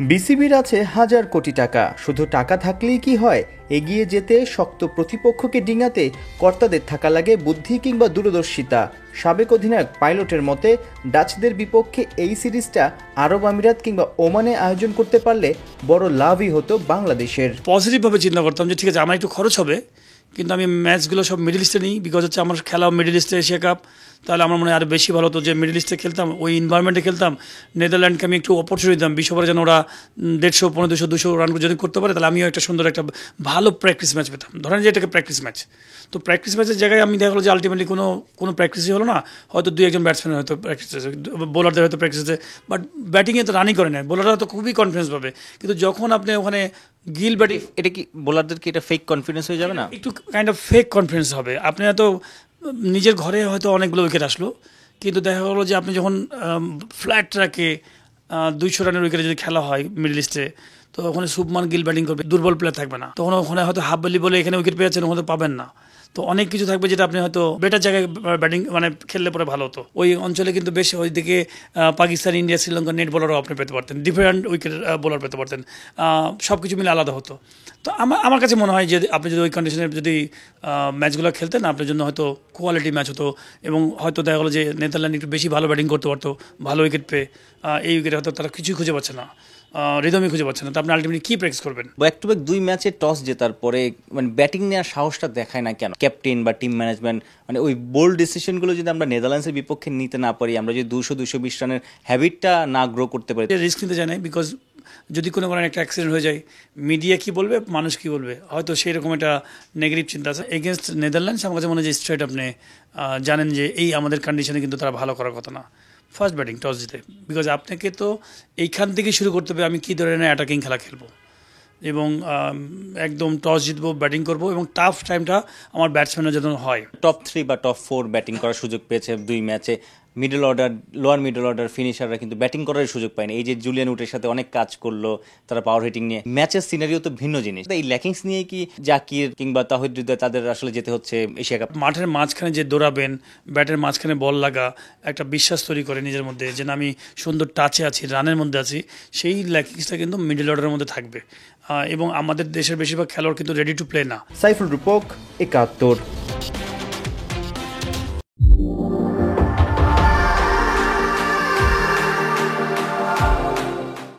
বিসিবির আছে হাজার কোটি টাকা, শুধু টাকা থাকলেই কি হয়? এগিয়ে যেতে শক্ত প্রতিপক্ষকে ডিঙাতে কর্তাদের থাকা লাগে বুদ্ধি কিংবা দূরদর্শিতা। সাবেক অধিনায়ক পাইলটের মতে ডাচদের বিপক্ষে এই সিরিজটা আরব আমিরাত কিংবা ওমানে আয়োজন করতে পারলে বড় লাভই হতো বাংলাদেশের। পজিটিভভাবে চিন্তা করতাম যে ঠিক আছে আমার একটু খরচ হবে, কিন্তু আমি ম্যাচগুলো সব মিডল ইস্টে নিই, বিকজ হচ্ছে আমার খেলাও মিডল ইস্টে, এশিয়া কাপ। তাহলে আমার মনে হয় আরও বেশি ভালো হতো যে মিডল ইস্টে খেলতাম, ওই এনভায়রনমেন্টে খেলতাম। নেদারল্যান্ডকে আমি একটু অপরচুনিটি দিতাম, বিশ্বকাপে যেন ওরা 150, 1500, 200 রান যদি করতে পারে, তাহলে আমিও একটা সুন্দর একটা ভালো প্র্যাকটিস ম্যাচ পেতাম। ধরেন যে এটাকে প্র্যাকটিস ম্যাচ, তো প্র্যাকটিস ম্যাচের জায়গায় আমি দেখা গেলো যে আলটিমেটলি কোনো প্র্যাকটিসই হলো না। হয়তো 2-1 ব্যাটসম্যান হয়তো প্র্যাকটিস হয়েছে, বোলারদের হয়তো প্র্যাকটিস হচ্ছে, বাট ব্যাটিংয়ে তো রানই করে নেয়, বোলাররা তো খুবই কনফিডেন্স পাবে। কিন্তু যখন আপনি ওখানে গিল ব্যাটিং, এটা কি বোলারদের কি এটা ফেক কনফিডেন্স হয়ে যাবে না? একটু কাইন্ড অফ ফেক কনফিডেন্স হবে। আপনি হয়তো নিজের ঘরে হয়তো অনেকগুলো উইকেট আসলো, কিন্তু দেখা গেলো যে আপনি যখন ফ্ল্যাট ট্র্যাকে 200 রানের উইকেটে যদি খেলা হয় মিডল ইস্টে, তো ওখানে শুভমান গিল ব্যাটিং করবে, দুর্বল প্লেয়ার থাকবে না, তখন ওখানে হয়তো হাফ বলি বলে এখানে উইকেট পেয়েছেন, ওখানে পাবেন না। তো অনেক কিছু থাকবে যেটা আপনি হয়তো বেটার জায়গায় ব্যাটিং মানে খেললে পরে ভালো হতো। ওই অঞ্চলে কিন্তু বেশ ওইদিকে পাকিস্তান, ইন্ডিয়া, শ্রীলঙ্কা নেট বোলারও আপনি পেতে পারতেন, ডিফারেন্ট উইকেট বোলার পেতে পারতেন, সব কিছু মিলে আলাদা হতো। তো আমার কাছে মনে হয় যে আপনি যদি ওই কন্ডিশনে যদি ম্যাচগুলো খেলতেন, আপনার জন্য হয়তো কোয়ালিটি ম্যাচ হতো, এবং হয়তো দেখা গেলো যে নেদারল্যান্ড একটু বেশি ভালো ব্যাটিং করতে পারতো, ভালো উইকেট পেয়ে। এই উইকেটে হয়তো তারা কিছুই খুঁজে পাচ্ছে না, রিদমই খুঁজে পাচ্ছে না, তো আপনি আলটিমেটলি কি প্র্যাকটিস করবেন? ব্যাক টু ব্যাক 2 ম্যাচে টস জেতার পরে মানে ব্যাটিং নেওয়ার সাহসটা দেখায় না কেন ক্যাপ্টেন বা টিম ম্যানেজমেন্ট? মানে ওই বোল্ড ডিসিশনগুলো যদি আমরা নেদারল্যান্ডসের বিপক্ষে নিতে না পারি, আমরা যদি 200-220 রানের হ্যাবিটটা না গ্রো করতে পারি, রিস্ক নিতে চায় না। বিকজ যদি কোনো কারণে একটা অ্যাক্সিডেন্ট হয়ে যায়, মিডিয়া কি বলবে, মানুষ কি বলবে, হয়তো সেই রকম একটা নেগেটিভ চিন্তা আছে এগেনস্ট নেদারল্যান্ডস। আমার কাছে মনে হয় যে স্ট্রেট আপনি জানেন যে এই আমাদের কন্ডিশনে কিন্তু তারা ভালো করার কথা না ফার্স্ট ব্যাটিং টস জিতে, বিকজ আপনাকে তো এইখান থেকে শুরু করতে হবে আমি কী ধরনের অ্যাটাকিং খেলা খেলবো, এবং একদম টস জিতবো, ব্যাটিং করবো, এবং টাফ টাইমটা আমার ব্যাটসম্যানের যেন হয়। টপ 3 বা টপ 4 ব্যাটিং করার সুযোগ পেয়েছে 2 ম্যাচে। Middle order, lower middle order ফিনিশাররা কিন্তু ব্যাটিং করার সুযোগ পায়নি। এই যে জুলিয়ান উডের সাথে অনেক কাজ করলো তারা পাওয়ার হিটিং নিয়ে, ম্যাচের সিনারিও তো ভিন্ন জিনিস। এই ল্যাকিংস নিয়ে কি জাকির কিংবা তাহিদ হৃদয় তাদের আসলে যেতে হচ্ছে এশিয়া কাপ? মাঠের মাঝখানে যে দৌড়াবেন, ব্যাটের মাঝখানে বল লাগা, একটা বিশ্বাস তৈরি করে নিজের মধ্যে যে আমি সুন্দর টাচে আছি, রানের মধ্যে আছি, সেই ল্যাকিংসটা কিন্তু মিডল অর্ডারের মধ্যে থাকবে। এবং আমাদের দেশের বেশিরভাগ খেলোয়াড় কিন্তু রেডি টু প্লে না। সাইফুল রূপক, 71।